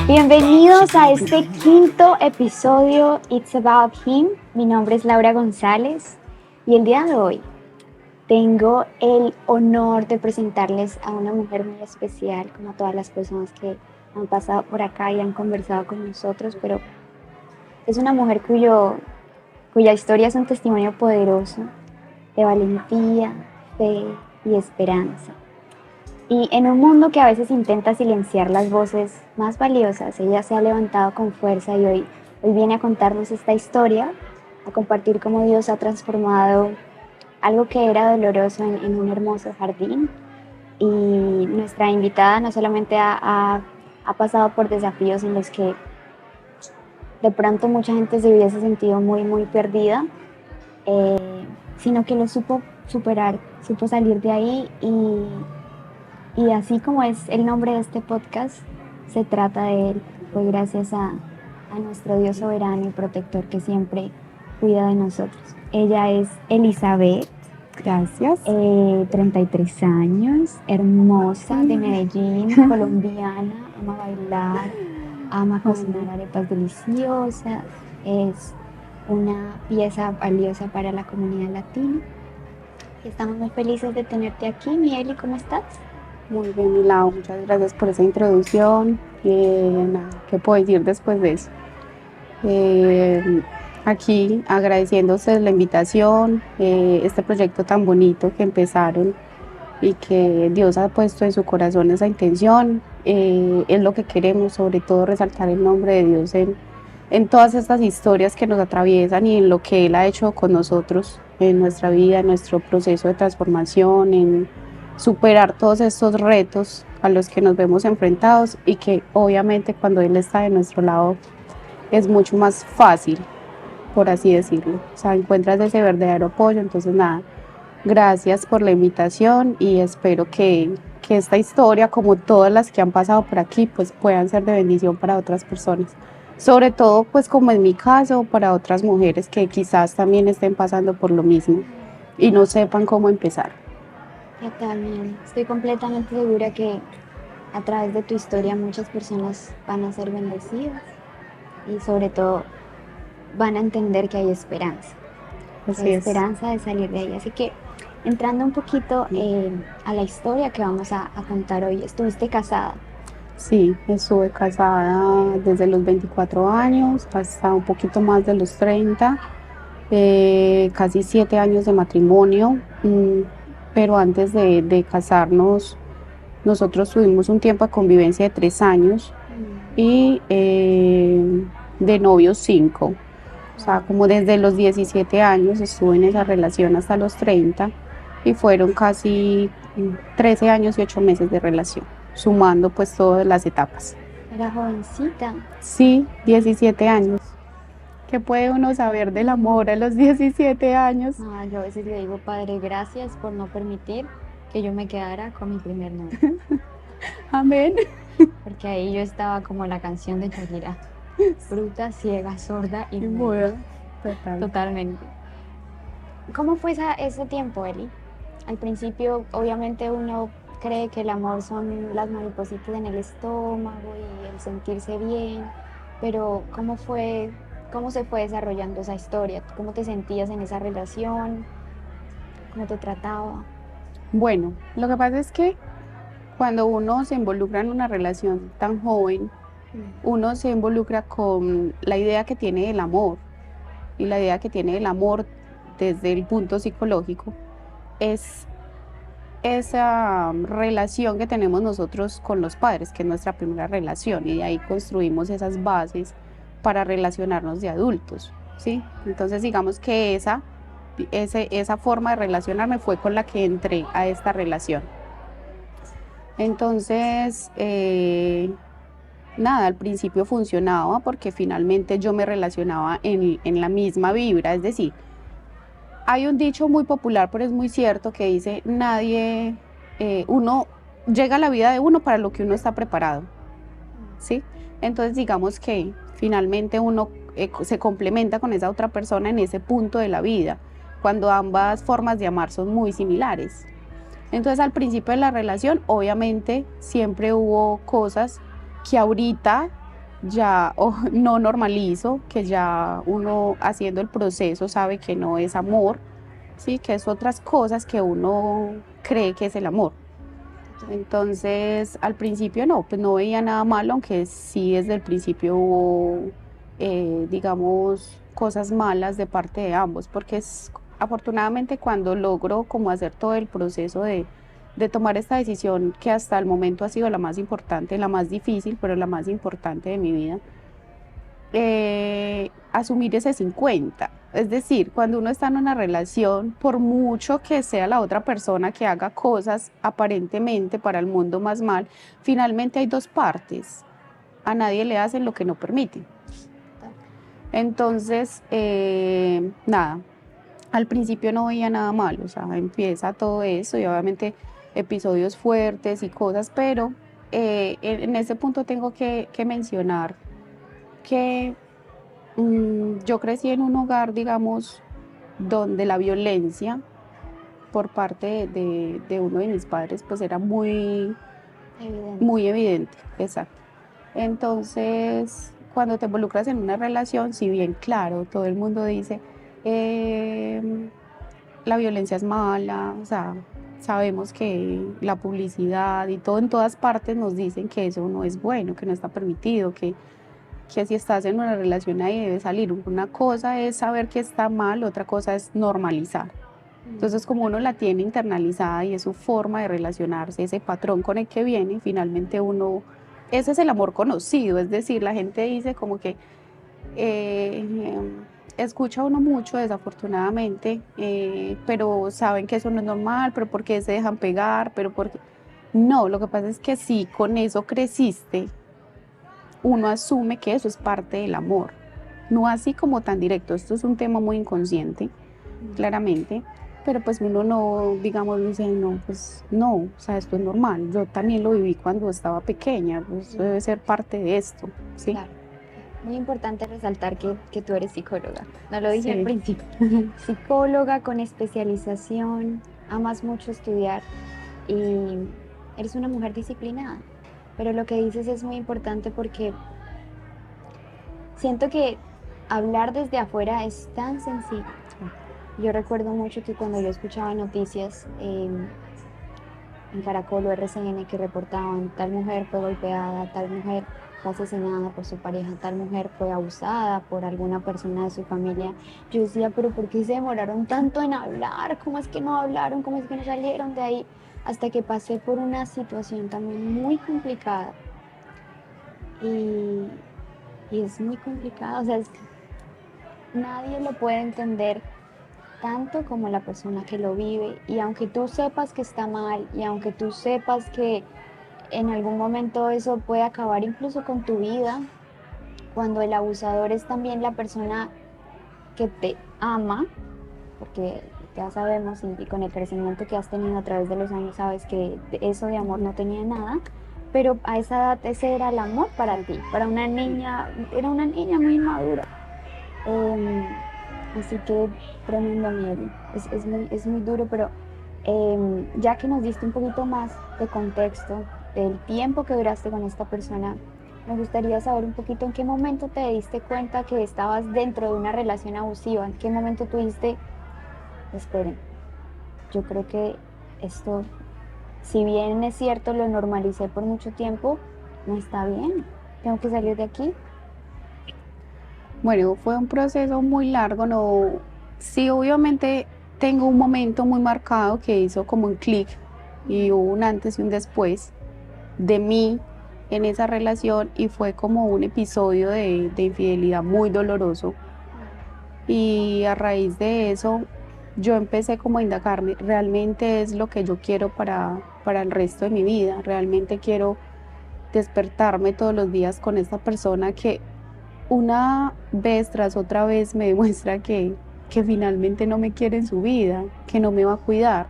Bienvenidos a este quinto episodio It's About Him. Mi nombre es Laura González y el día de hoy tengo el honor de presentarles a una mujer muy especial, como todas las personas que han pasado por acá y han conversado con nosotros, pero es una mujer cuya historia es un testimonio poderoso de valentía, fe y esperanza. Y en un mundo que a veces intenta silenciar las voces más valiosas, ella se ha levantado con fuerza y hoy viene a contarnos esta historia, a compartir cómo Dios ha transformado algo que era doloroso en un hermoso jardín. Y nuestra invitada no solamente ha pasado por desafíos en los que de pronto mucha gente se hubiese sentido muy perdida, sino que lo supo superar, supo salir de ahí y así como es el nombre de este podcast, se trata de él. Fue gracias a nuestro Dios soberano y protector que siempre cuida de nosotros. Ella es Elizabeth. Gracias. 33 años, hermosa, de Medellín, colombiana, ama bailar, ama cocinar arepas deliciosas, es una pieza valiosa para la comunidad latina. Y estamos muy felices de tenerte aquí. Mieli, ¿cómo estás? Muy bien, Milao, muchas gracias por esa introducción. ¿Qué puedo decir después de eso? Aquí agradeciéndose la invitación, este proyecto tan bonito que empezaron y que Dios ha puesto en su corazón esa intención. Es lo que queremos, sobre todo resaltar el nombre de Dios en todas estas historias que nos atraviesan y en lo que Él ha hecho con nosotros en nuestra vida, en nuestro proceso de transformación, en superar todos estos retos a los que nos vemos enfrentados y que obviamente cuando Él está de nuestro lado es mucho más fácil, por así decirlo. O sea, encuentras ese verdadero apoyo. Entonces nada, gracias por la invitación y espero que esta historia, como todas las que han pasado por aquí, pues puedan ser de bendición para otras personas. Sobre todo, pues como en mi caso, para otras mujeres que quizás también estén pasando por lo mismo y no sepan cómo empezar. Totalmente. Estoy completamente segura que a través de tu historia muchas personas van a ser bendecidas y sobre todo van a entender que hay esperanza. Hay esperanza de salir de ahí. Así que entrando un poquito a la historia que vamos a contar hoy, ¿estuviste casada? Sí, estuve casada desde los 24 años hasta un poquito más de los 30, casi 7 años de matrimonio. Pero antes de casarnos, nosotros tuvimos un tiempo de convivencia de 3 años y de novios 5. O sea, como desde los 17 años estuve en esa relación hasta los 30 y fueron casi 13 años y 8 meses de relación, sumando pues todas las etapas. ¿Era jovencita? Sí, 17 años. ¿Qué puede uno saber del amor a los 17 años? Yo a veces le digo, Padre, gracias por no permitir que yo me quedara con mi primer novio. Amén. Porque ahí yo estaba como la canción de Shakira, bruta, ciega, sorda y muda. Totalmente. ¿Cómo fue ese tiempo, Eli? Al principio, obviamente, uno cree que el amor son las maripositas en el estómago y el sentirse bien, pero ¿cómo se fue desarrollando esa historia? ¿Cómo te sentías en esa relación? ¿Cómo te trataba? Bueno, lo que pasa es que cuando uno se involucra en una relación tan joven, uno se involucra con la idea que tiene del amor. Y la idea que tiene del amor desde el punto psicológico es esa relación que tenemos nosotros con los padres, que es nuestra primera relación, y de ahí construimos esas bases para relacionarnos de adultos, ¿sí? Entonces digamos que esa forma de relacionarme fue con la que entré a esta relación. Entonces, nada, al principio funcionaba porque finalmente yo me relacionaba en la misma vibra, es decir, hay un dicho muy popular, pero es muy cierto, que dice, uno llega a la vida de uno para lo que uno está preparado, ¿sí? Entonces digamos que finalmente uno se complementa con esa otra persona en ese punto de la vida, cuando ambas formas de amar son muy similares. Entonces al principio de la relación, obviamente, siempre hubo cosas que ahorita ya no normalizo, que ya uno haciendo el proceso sabe que no es amor, sí, que es otras cosas que uno cree que es el amor. Entonces, al principio no, pues no veía nada malo, aunque sí desde el principio hubo, digamos, cosas malas de parte de ambos, porque afortunadamente cuando logro como hacer todo el proceso de tomar esta decisión que hasta el momento ha sido la más importante, la más difícil, pero la más importante de mi vida, asumir ese 50. Es decir, cuando uno está en una relación, por mucho que sea la otra persona que haga cosas aparentemente para el mundo más mal, finalmente hay dos partes. A nadie le hacen lo que no permiten. Entonces, nada, al principio no veía nada malo, o sea, empieza todo eso y obviamente episodios fuertes y cosas, pero en ese punto tengo que mencionar que yo crecí en un hogar, digamos, donde la violencia por parte de uno de mis padres pues era muy evidente, exacto. Entonces, cuando te involucras en una relación, si bien claro, todo el mundo dice, la violencia es mala, o sea, sabemos que la publicidad y todo en todas partes nos dicen que eso no es bueno, que no está permitido, que si estás en una relación ahí debe salir. Una cosa es saber que está mal, otra cosa es normalizar. Entonces, como uno la tiene internalizada y es su forma de relacionarse, ese patrón con el que viene, finalmente uno, ese es el amor conocido, es decir, la gente dice como que eh, escucha uno mucho desafortunadamente, pero saben que eso no es normal, pero ¿por qué se dejan pegar? Pero porque no, lo que pasa es que si con eso creciste, uno asume que eso es parte del amor, no así como tan directo. Esto es un tema muy inconsciente, claramente, pero pues uno no, digamos, dice, no, pues no, o sea, esto es normal. Yo también lo viví cuando estaba pequeña, pues debe ser parte de esto, ¿sí? Claro. Muy importante resaltar que tú eres psicóloga, no lo dije al Sí. principio. Psicóloga con especialización, amas mucho estudiar y eres una mujer disciplinada. Pero lo que dices es muy importante porque siento que hablar desde afuera es tan sencillo. Yo recuerdo mucho que cuando yo escuchaba noticias en Caracol o RCN que reportaban tal mujer fue golpeada, tal mujer fue asesinada por su pareja, tal mujer fue abusada por alguna persona de su familia, yo decía, pero ¿por qué se demoraron tanto en hablar? ¿Cómo es que no hablaron? ¿Cómo es que no salieron de ahí? Hasta que pasé por una situación también muy complicada. Y, y es muy complicado, o sea, nadie lo puede entender tanto como la persona que lo vive. Y aunque tú sepas que está mal y aunque tú sepas que en algún momento eso puede acabar incluso con tu vida, cuando el abusador es también la persona que te ama, porque ya sabemos y con el crecimiento que has tenido a través de los años sabes que eso de amor no tenía nada, pero a esa edad ese era el amor para ti, para una niña, era una niña muy inmadura. Em, Así que tremendo miedo. Es muy duro, pero ya que nos diste un poquito más de contexto del tiempo que duraste con esta persona, me gustaría saber un poquito en qué momento te diste cuenta que estabas dentro de una relación abusiva, en qué momento tú dijiste, esperen, yo creo que esto, si bien es cierto, lo normalicé por mucho tiempo, no está bien, tengo que salir de aquí. Bueno, fue un proceso muy largo, no, sí, obviamente tengo un momento muy marcado que hizo como un clic y hubo un antes y un después de mí en esa relación y fue como un episodio de infidelidad muy doloroso y a raíz de eso yo empecé como a indagarme, realmente es lo que yo quiero para el resto de mi vida, realmente quiero despertarme todos los días con esta persona que una vez tras otra vez me demuestra que finalmente no me quiere en su vida, que no me va a cuidar.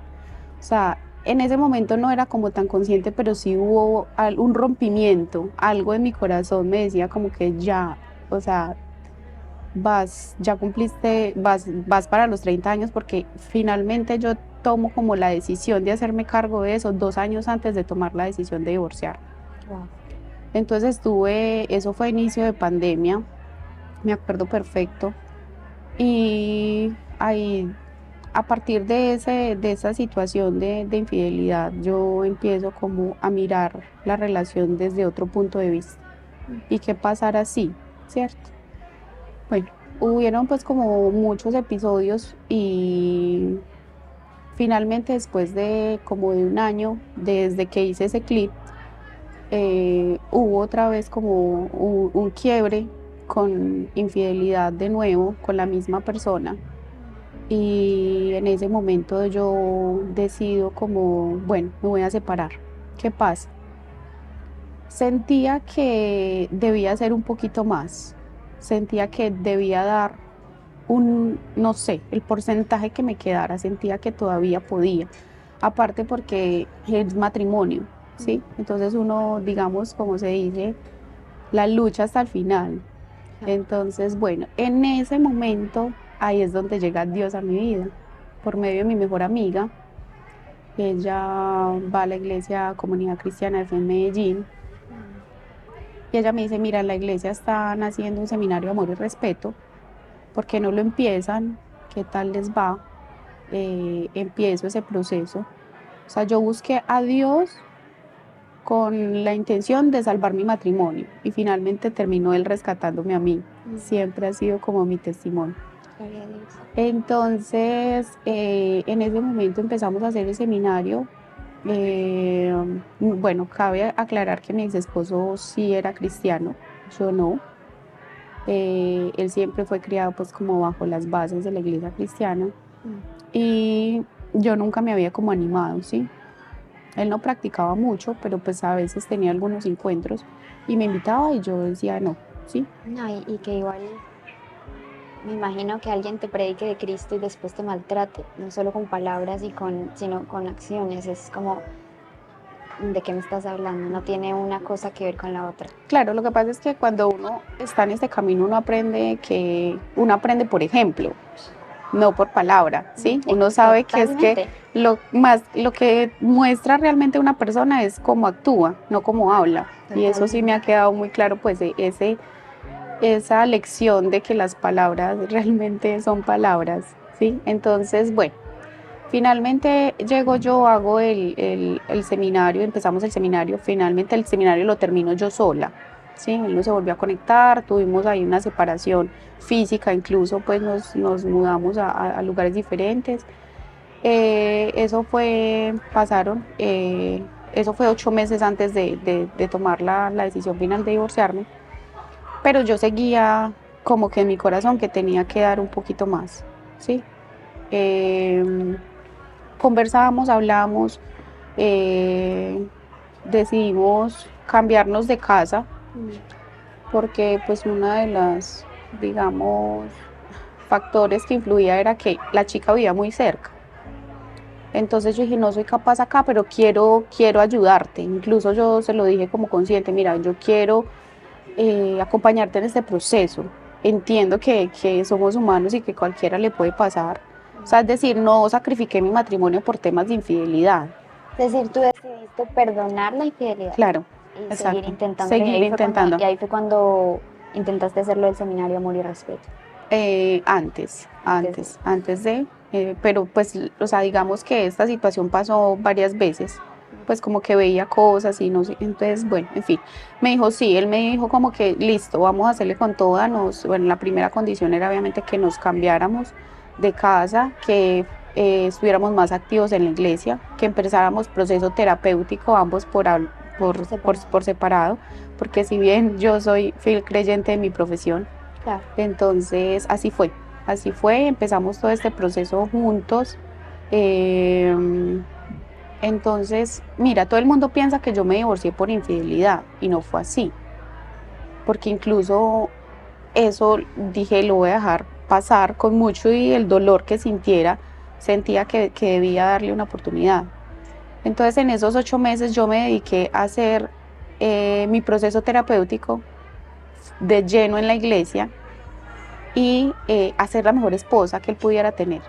O sea, en ese momento no era como tan consciente, pero sí hubo un rompimiento, algo en mi corazón me decía como que ya, o sea, ya cumpliste, vas para los 30 años, porque finalmente yo tomo como la decisión de hacerme cargo de eso 2 años antes de tomar la decisión de divorciar. Wow. Entonces eso fue inicio de pandemia, me acuerdo perfecto, y ahí, a partir de esa situación de infidelidad, yo empiezo como a mirar la relación desde otro punto de vista. ¿Y qué pasará así? ¿Cierto? Bueno, hubieron pues como muchos episodios y finalmente después de como de un año desde que hice ese clip, hubo otra vez como un quiebre con infidelidad de nuevo con la misma persona. Y en ese momento yo decido como, bueno, me voy a separar. ¿Qué pasa? Sentía que debía hacer un poquito más. Sentía que debía dar no sé, el porcentaje que me quedara, sentía que todavía podía. Aparte porque es matrimonio, ¿sí? Entonces uno, digamos, como se dice, la lucha hasta el final. Entonces, bueno, en ese momento, ahí es donde llega Dios a mi vida, por medio de mi mejor amiga. Ella va a la iglesia Comunidad Cristiana de Fe en Medellín. Y ella me dice, mira, en la iglesia están haciendo un seminario de amor y respeto. ¿Por qué no lo empiezan? ¿Qué tal les va? Empiezo ese proceso. O sea, yo busqué a Dios con la intención de salvar mi matrimonio y finalmente terminó él rescatándome a mí. Siempre ha sido como mi testimonio. Gloria a Dios. Entonces, en ese momento empezamos a hacer el seminario. Bueno, cabe aclarar que mi ex esposo sí era cristiano, yo no. Él siempre fue criado pues como bajo las bases de la iglesia cristiana y yo nunca me había como animado, ¿sí? Él no practicaba mucho, pero pues a veces tenía algunos encuentros y me invitaba y yo decía no, ¿sí? No, y que igual me imagino que alguien te predique de Cristo y después te maltrate, no solo con palabras sino con acciones. Es como, ¿de qué me estás hablando? No tiene una cosa que ver con la otra. Claro, lo que pasa es que cuando uno está en este camino uno aprende por ejemplo, no por palabra, ¿sí? Uno sabe que es que lo que muestra realmente una persona es cómo actúa, no cómo habla. Y eso sí me ha quedado muy claro, pues esa lección de que las palabras realmente son palabras, ¿sí? Entonces, bueno, finalmente llego yo, hago el seminario, empezamos el seminario, finalmente el seminario lo termino yo sola, ¿sí? Él no se volvió a conectar, tuvimos ahí una separación física, incluso pues nos mudamos a lugares diferentes. Eso fue 8 meses antes de tomar la decisión final de divorciarme, pero yo seguía como que en mi corazón que tenía que dar un poquito más, ¿sí? Conversábamos, hablamos, decidimos cambiarnos de casa porque pues una de las, digamos, factores que influía era que la chica vivía muy cerca. Entonces yo dije, no soy capaz acá, pero quiero ayudarte. Incluso yo se lo dije como consciente, mira, yo quiero acompañarte en este proceso. Entiendo que somos humanos y que cualquiera le puede pasar. O sea, es decir, no sacrifiqué mi matrimonio por temas de infidelidad. Es decir, tú decidiste perdonar la infidelidad. Claro, Y exacto. seguir intentando. Seguir intentando. Y ahí fue cuando intentaste hacerlo del seminario Amor y Respeto. Antes de, pero pues, o sea, digamos que esta situación pasó varias veces, pues como que veía cosas y no sé, entonces, bueno, en fin, me dijo, sí, él me dijo como que listo, vamos a hacerle con toda, bueno, la primera condición era obviamente que nos cambiáramos de casa, que estuviéramos más activos en la iglesia, que empezáramos proceso terapéutico ambos por separado, porque si bien yo soy fiel creyente de mi profesión, Claro. entonces así fue, empezamos todo este proceso juntos. Entonces, mira, todo el mundo piensa que yo me divorcié por infidelidad y no fue así, porque incluso eso dije, lo voy a dejar pasar con mucho y el dolor que sentía que debía darle una oportunidad. Entonces en esos 8 meses yo me dediqué a hacer mi proceso terapéutico de lleno en la iglesia. y a ser la mejor esposa que él pudiera tener.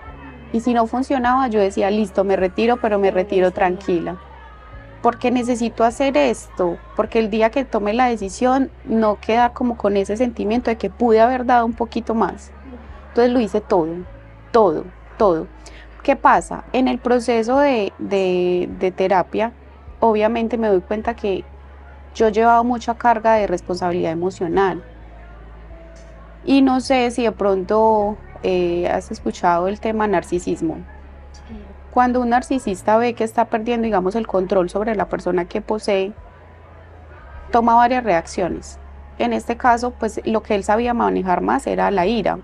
Y si no funcionaba, yo decía, listo, me retiro, pero me retiro tranquila. Porque necesito hacer esto, porque el día que tome la decisión, no quedar como con ese sentimiento de que pude haber dado un poquito más. Entonces lo hice todo, todo, todo. ¿Qué pasa? En el proceso de terapia, obviamente me doy cuenta que yo llevaba mucha carga de responsabilidad emocional. Y no sé si de pronto has escuchado el tema narcisismo. Sí. Cuando un narcisista ve que está perdiendo, digamos, el control sobre la persona que posee, toma varias reacciones. En este caso, pues lo que él sabía manejar más era la ira.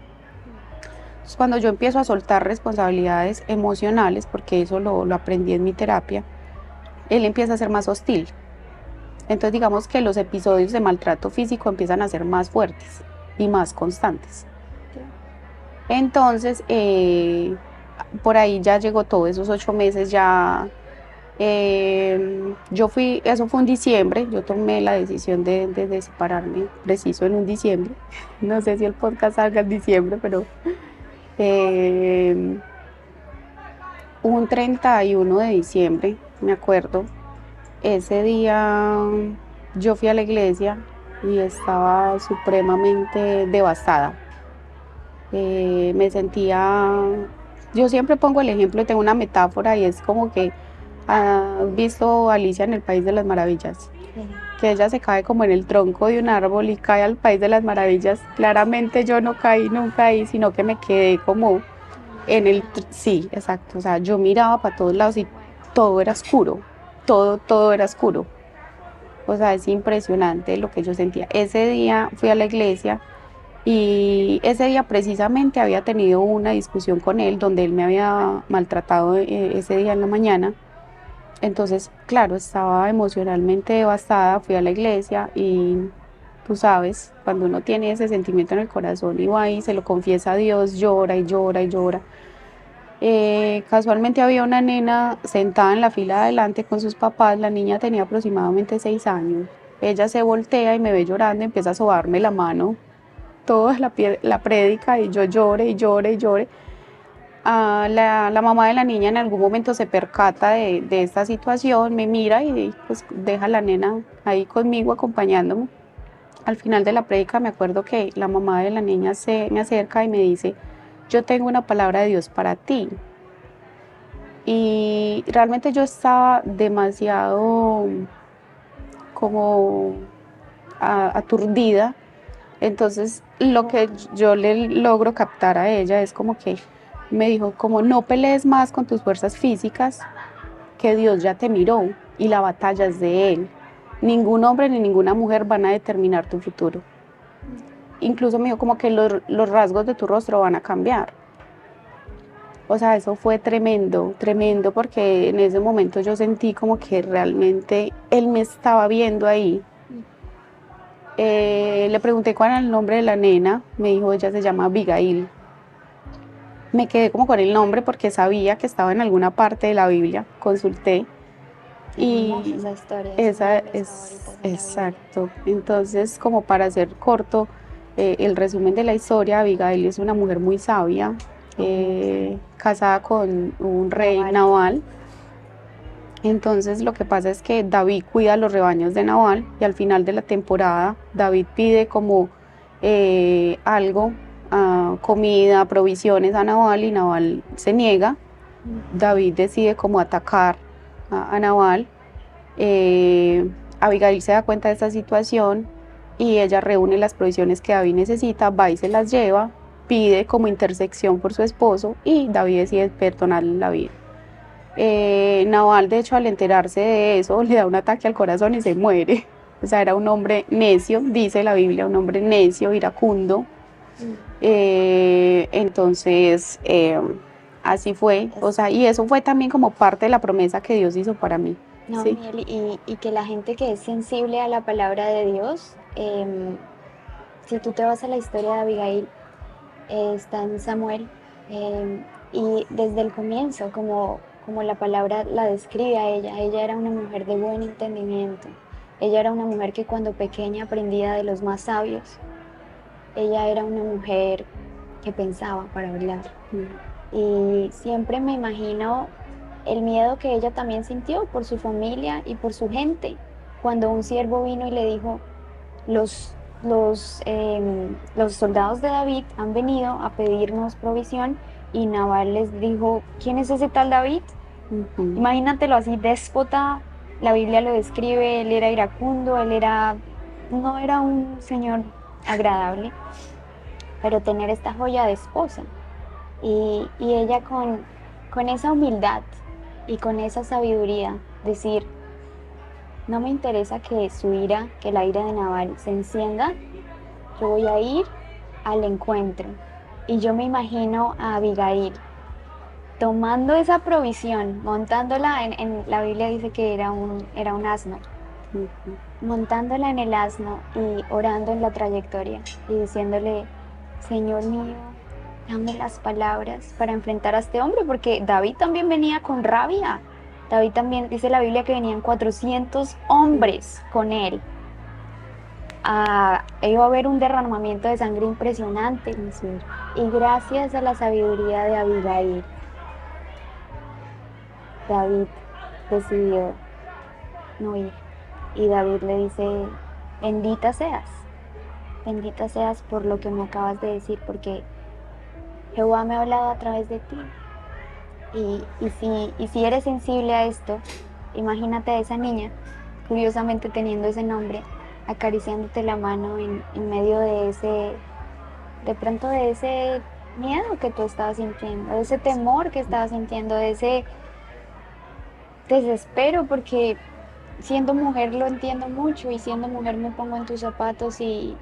Entonces, cuando yo empiezo a soltar responsabilidades emocionales, porque eso lo aprendí en mi terapia, él empieza a ser más hostil. Entonces, digamos que los episodios de maltrato físico empiezan a ser más fuertes y más constantes. Entonces, por ahí ya llegó todo, esos 8 meses ya. Eso fue en diciembre, yo tomé la decisión de separarme, preciso en un diciembre. No sé si el podcast salga en diciembre, pero eh, un 31 de diciembre, me acuerdo, ese día yo fui a la iglesia y estaba supremamente devastada. Me sentía, yo siempre pongo el ejemplo y tengo una metáfora y es como que has visto Alicia en el País de las Maravillas, que ella se cae como en el tronco de un árbol y cae al País de las Maravillas. Claramente yo no caí nunca ahí, sino que me quedé como sí, exacto, o sea, yo miraba para todos lados y todo era oscuro, todo era oscuro. O sea, es impresionante lo que yo sentía. Ese día fui a la iglesia y ese día precisamente había tenido una discusión con él donde él me había maltratado ese día en la mañana. Entonces, claro, estaba emocionalmente devastada, fui a la iglesia y tú sabes, cuando uno tiene ese sentimiento en el corazón y va y se lo confiesa a Dios, llora y llora y llora. Casualmente había una nena sentada en la fila de adelante con sus papás, la niña tenía aproximadamente 6 años. Ella se voltea y me ve llorando y empieza a sobarme la mano, toda la prédica y yo llore y llore y llore. La mamá de la niña en algún momento se percata de esta situación, me mira y pues deja a la nena ahí conmigo acompañándome. Al final de la prédica me acuerdo que la mamá de la niña se me acerca y me dice, yo tengo una palabra de Dios para ti. Y realmente yo estaba demasiado como aturdida. Entonces lo que yo le logro captar a ella es como que me dijo como no pelees más con tus fuerzas físicas, que Dios ya te miró y la batalla es de Él. Ningún hombre ni ninguna mujer van a determinar tu futuro. Incluso me dijo como que los rasgos de tu rostro van a cambiar. O sea, eso fue tremendo, tremendo, porque en ese momento yo sentí como que realmente Él me estaba viendo ahí. Le pregunté cuál era el nombre de la nena, me dijo ella se llama Abigail. Me quedé como con el nombre porque sabía que estaba en alguna parte de la Biblia, consulté. Y esa historia, esa es exacto. Entonces, como para hacer corto el resumen de la historia, Abigail es una mujer muy sabia, casada con un rey Nabal. Entonces lo que pasa es que David cuida los rebaños de Nabal y al final de la temporada David pide como algo, comida, provisiones a Nabal y Nabal se niega. David decide como atacar a Nabal. Abigail se da cuenta de esta situación y ella reúne las provisiones que David necesita, va y se las lleva, pide como intersección por su esposo y David decide perdonarle la vida. Nabal, de hecho, al enterarse de eso, le da un ataque al corazón y se muere. O sea, era un hombre necio, dice la Biblia, un hombre necio, iracundo. Entonces, así fue. O sea, y eso fue también como parte de la promesa que Dios hizo para mí. No, ¿sí? Miel, y que la gente que es sensible a la palabra de Dios, si tú te vas a la historia de Abigail, está en Samuel, y desde el comienzo, como la palabra la describe a ella era una mujer de buen entendimiento, ella era una mujer que cuando pequeña aprendía de los más sabios, ella era una mujer que pensaba para hablar. Y siempre me imagino el miedo que ella también sintió por su familia y por su gente, cuando un siervo vino y le dijo, los soldados de David han venido a pedirnos provisión y Nabal les dijo, ¿quién es ese tal David? Imagínatelo así, déspota, la Biblia lo describe, él era iracundo, no era un señor agradable, pero tener esta joya de esposa y ella con esa humildad y con esa sabiduría decir, no me interesa que la ira de Nabal se encienda, yo voy a ir al encuentro. Y yo me imagino a Abigail tomando esa provisión, montándola en la Biblia dice que era un asno, montándola en el asno y orando en la trayectoria y diciéndole, Señor mío, dame las palabras para enfrentar a este hombre, porque David también venía con rabia. David también, dice la Biblia que venían 400 hombres con él. Iba a haber un derramamiento de sangre impresionante. Y gracias a la sabiduría de Abigail, David decidió no ir. Y David le dice, bendita seas por lo que me acabas de decir, porque Jehová me ha hablado a través de ti. Y si eres sensible a esto, imagínate a esa niña, curiosamente teniendo ese nombre, acariciándote la mano en medio de pronto de ese miedo que tú estabas sintiendo, de ese temor que estabas sintiendo, de ese desespero, porque siendo mujer lo entiendo mucho y siendo mujer me pongo en tus zapatos y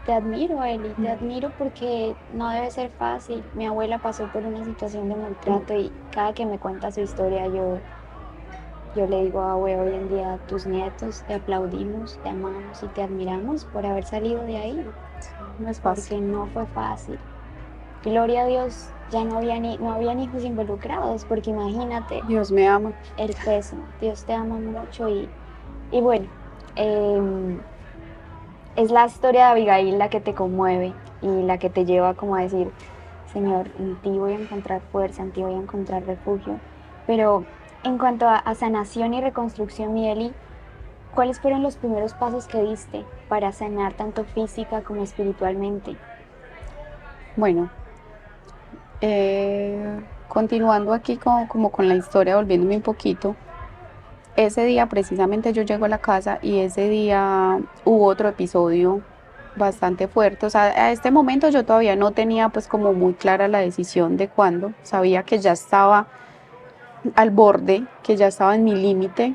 te admiro, Eli, te admiro porque no debe ser fácil. Mi abuela pasó por una situación de maltrato y cada que me cuenta su historia yo le digo, abue, hoy en día tus nietos te aplaudimos, te amamos y te admiramos por haber salido de ahí. No es fácil. Porque no fue fácil. Gloria a Dios, ya no habían hijos involucrados, porque imagínate. Dios me ama. El peso, Dios te ama mucho y bueno, es la historia de Abigail la que te conmueve y la que te lleva como a decir, Señor, en ti voy a encontrar fuerza, en ti voy a encontrar refugio. Pero en cuanto a sanación y reconstrucción, Mieli, ¿cuáles fueron los primeros pasos que diste para sanar tanto física como espiritualmente? Bueno, continuando aquí como con la historia, volviéndome un poquito, ese día precisamente yo llego a la casa y ese día hubo otro episodio bastante fuerte. O sea, a este momento yo todavía no tenía pues como muy clara la decisión de cuándo. Sabía que ya estaba al borde, que ya estaba en mi límite,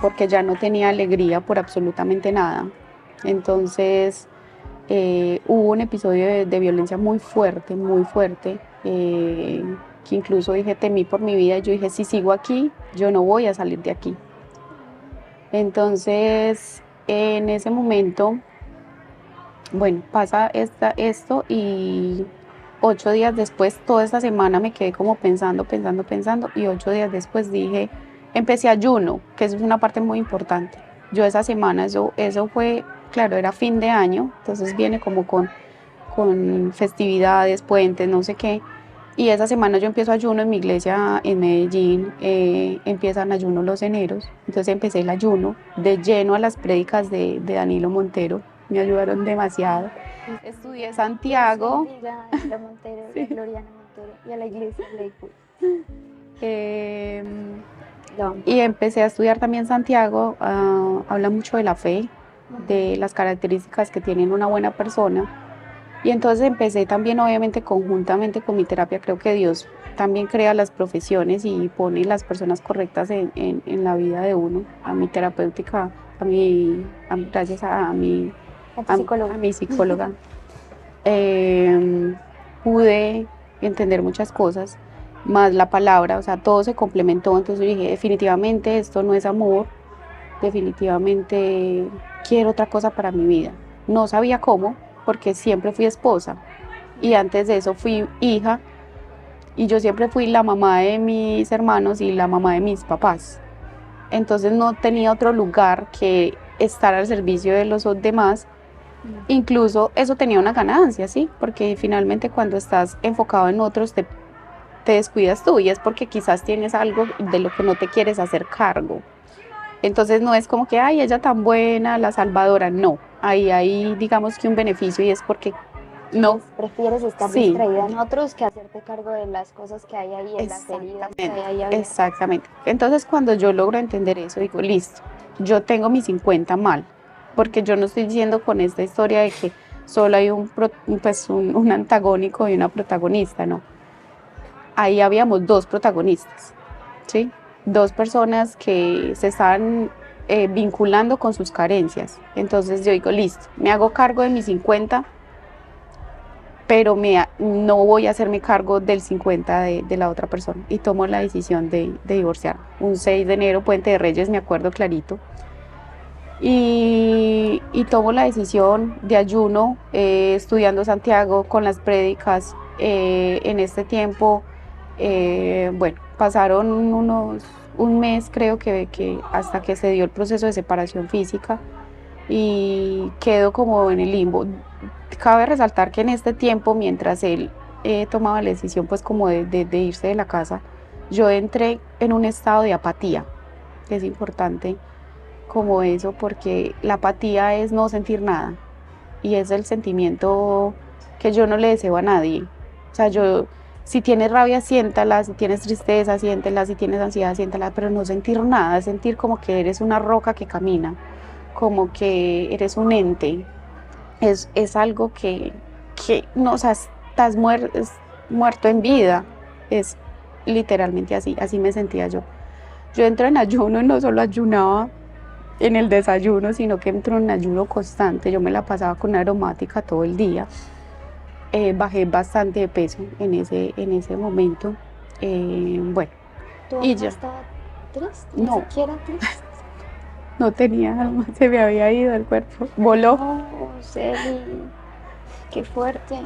porque ya no tenía alegría por absolutamente nada. Entonces hubo un episodio de violencia muy fuerte, que incluso dije, temí por mi vida, y yo dije, si sigo aquí, yo no voy a salir de aquí. Entonces, en ese momento, bueno, pasa esto y 8 días después, toda esta semana me quedé como pensando, y 8 días después dije, empecé ayuno, que eso es una parte muy importante. Yo esa semana, eso fue, claro, era fin de año, entonces viene como con festividades, puentes, no sé qué. Y esa semana yo empiezo ayuno en mi iglesia en Medellín, empiezan ayuno los eneros, entonces empecé el ayuno de lleno a las prédicas de Danilo Montero, me ayudaron demasiado. Estudié Santiago. Danilo Montero, sí. Gloriana Montero y a la iglesia Lakewood. Y empecé a estudiar también Santiago, habla mucho de la fe, de las características que tienen una buena persona. Y entonces empecé también, obviamente, conjuntamente con mi terapia. Creo que Dios también crea las profesiones y pone las personas correctas en la vida de uno. A mi terapéutica, gracias a mi psicóloga, pude entender muchas cosas, más la palabra, o sea, todo se complementó. Entonces yo dije, definitivamente esto no es amor, definitivamente quiero otra cosa para mi vida. No sabía cómo, porque siempre fui esposa y antes de eso fui hija y yo siempre fui la mamá de mis hermanos y la mamá de mis papás. Entonces no tenía otro lugar que estar al servicio de los demás Incluso eso tenía una ganancia, ¿sí? Porque finalmente cuando estás enfocado en otros te descuidas tú y es porque quizás tienes algo de lo que no te quieres hacer cargo. Entonces no es como que, ay, ella tan buena, la salvadora, no. Ahí hay, digamos que un beneficio y es porque no, Prefieres estar sí, distraída en otros que hacerte cargo de las cosas que hay ahí, en las heridas que hay exactamente, ahí abiertas. exactamente. Entonces cuando yo logro entender eso, digo, listo, yo tengo mis 50 mal, porque yo no estoy diciendo con esta historia de que solo hay pues un antagónico y una protagonista, no. Ahí habíamos dos protagonistas, ¿sí? Dos personas que se estaban vinculando con sus carencias. Entonces yo digo, listo, me hago cargo de mis 50, pero no voy a hacerme cargo del 50 de la otra persona. Y tomo la decisión de divorciar. Un 6 de enero, Puente de Reyes, me acuerdo clarito. Y tomo la decisión de ayuno, estudiando Santiago con las prédicas. En este tiempo, bueno, pasaron un mes creo que hasta que se dio el proceso de separación física y quedo como en el limbo. Cabe resaltar que en este tiempo, mientras él tomaba la decisión pues como de irse de la casa, yo entré en un estado de apatía, que es importante como eso, porque la apatía es no sentir nada y es el sentimiento que yo no le deseo a nadie. O sea, si tienes rabia, siéntala, si tienes tristeza, siéntela, si tienes ansiedad, siéntala, pero no sentir nada, sentir como que eres una roca que camina, como que eres un ente. Es algo que no, o sea, muerto en vida. Es literalmente así, así me sentía yo. Yo entro en ayuno y no solo ayunaba en el desayuno, sino que entro en ayuno constante. Yo me la pasaba con una aromática todo el día. Bajé bastante de peso en ese momento. Bueno, ¿Tu y alma ya, estaba triste? ¿Ni no, siquiera triste? no tenía alma, se me había ido el cuerpo, voló. Oh, Celi, qué fuerte.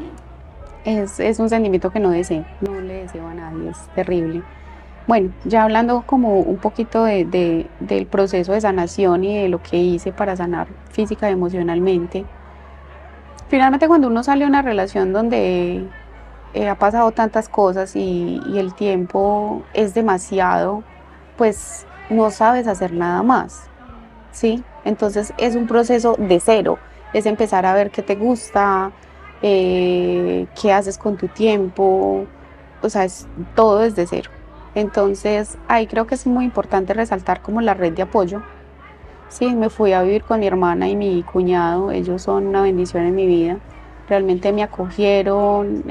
Es un sentimiento que no deseo, no le deseo a nadie, es terrible. Bueno, ya hablando como un poquito del proceso de sanación y de lo que hice para sanar física y emocionalmente. Finalmente cuando uno sale de una relación donde ha pasado tantas cosas y el tiempo es demasiado, pues no sabes hacer nada más, ¿sí? Entonces es un proceso de cero, es empezar a ver qué te gusta, qué haces con tu tiempo, o sea, es todo desde cero. Entonces ahí creo que es muy importante resaltar como la red de apoyo. Sí, me fui a vivir con mi hermana y mi cuñado, ellos son una bendición en mi vida. Realmente me acogieron,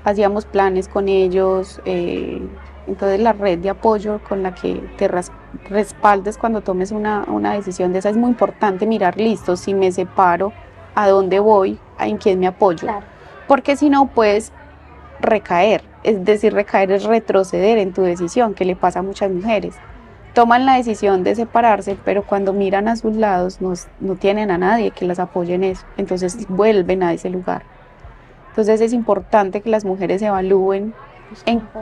hacíamos planes con ellos, entonces la red de apoyo con la que respaldes cuando tomes una decisión de esa es muy importante mirar, listo, si me separo, a dónde voy, en quién me apoyo, Claro. porque si no puedes recaer, es decir, recaer es retroceder en tu decisión, que le pasa a muchas mujeres. Toman la decisión de separarse, pero cuando miran a sus lados no tienen a nadie que las apoye en eso, entonces vuelven a ese lugar. Entonces es importante que las mujeres evalúen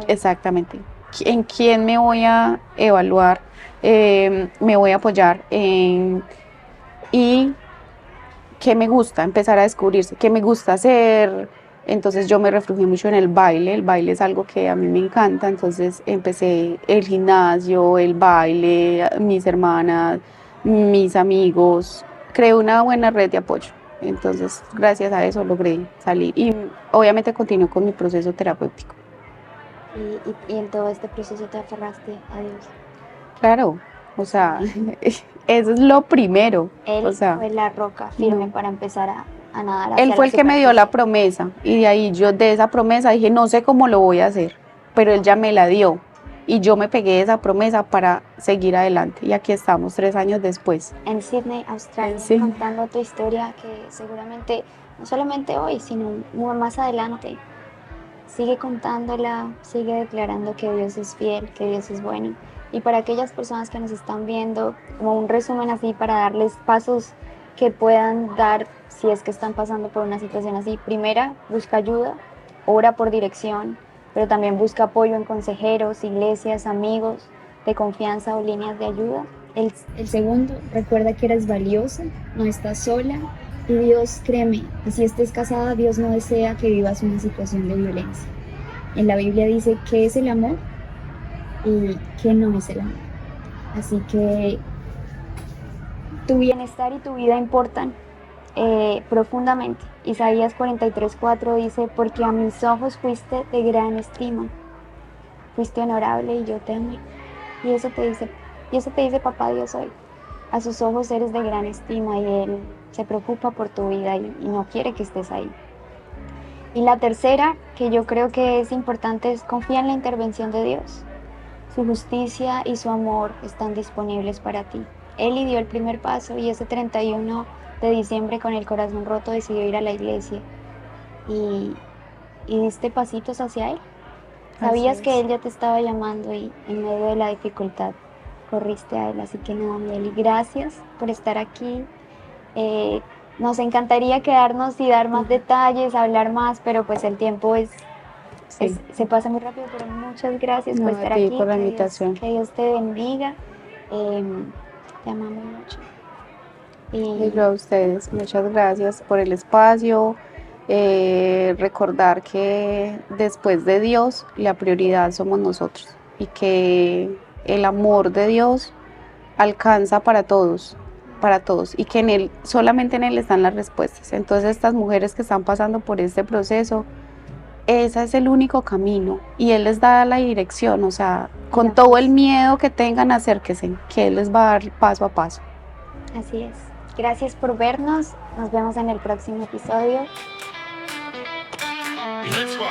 exactamente en quién me voy a evaluar, me voy a apoyar y qué me gusta, empezar a descubrirse, qué me gusta hacer. Entonces yo me refugié mucho en el baile es algo que a mí me encanta, entonces empecé el gimnasio, el baile, mis hermanas, mis amigos, creé una buena red de apoyo. Entonces, gracias a eso logré salir y obviamente continué con mi proceso terapéutico. Y en todo este proceso te aferraste a Dios. Claro, o sea, eso es lo primero. Él O sea, fue la roca firme no. para empezar a nadar hacia Él fue la el que me dio la superficie. promesa y de ahí yo de esa promesa dije, no sé cómo lo voy a hacer, pero él ya me la dio y yo me pegué de esa promesa para seguir adelante y aquí estamos 3 años después. En Sydney, Australia, Sí. contando tu historia que seguramente no solamente hoy, sino más adelante, sigue contándola, sigue declarando que Dios es fiel, que Dios es bueno. Y para aquellas personas que nos están viendo, como un resumen así para darles pasos que puedan dar si es que están pasando por una situación así. Primera, busca ayuda, ora por dirección, pero también busca apoyo en consejeros, iglesias, amigos de confianza o líneas de ayuda. El segundo, recuerda que eres valiosa, no estás sola, Y Dios, créeme, así estés casada, Dios no desea que vivas una situación de violencia. En la Biblia dice qué es el amor y qué no es el amor. Así que tu bienestar y tu vida importan profundamente. Isaías 43:4 dice, porque a mis ojos fuiste de gran estima, fuiste honorable y yo te amé. Y eso te dice papá Dios hoy. A sus ojos eres de gran estima y Él se preocupa por tu vida y no quiere que estés ahí. Y la tercera, que yo creo que es importante, es confía en la intervención de Dios. Su justicia y su amor están disponibles para ti. Él dio el primer paso y ese 31 de diciembre con el corazón roto decidió ir a la iglesia y diste pasitos hacia Él. Sabías que Él ya te estaba llamando y en medio de la dificultad corriste a Él. Así que nada, Mieli, gracias por estar aquí. Nos encantaría quedarnos y dar más detalles, hablar más, pero pues el tiempo se pasa muy rápido, pero muchas gracias por estar aquí. Por la invitación. Que Dios te bendiga. Te amamos mucho. Y yo a ustedes, muchas gracias por el espacio. Recordar que después de Dios, la prioridad somos nosotros y que el amor de Dios alcanza para todos y que en Él, solamente en Él están las respuestas. Entonces estas mujeres que están pasando por este proceso, ese es el único camino y Él les da la dirección, o sea, con todo el miedo que tengan, acérquense, que Él les va a dar paso a paso. Así es. Gracias por vernos, nos vemos en el próximo episodio. Let's rock.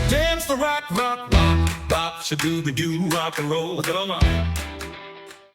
Dance the rock, rock, rock, rock, should do the do rock and roll. Come on.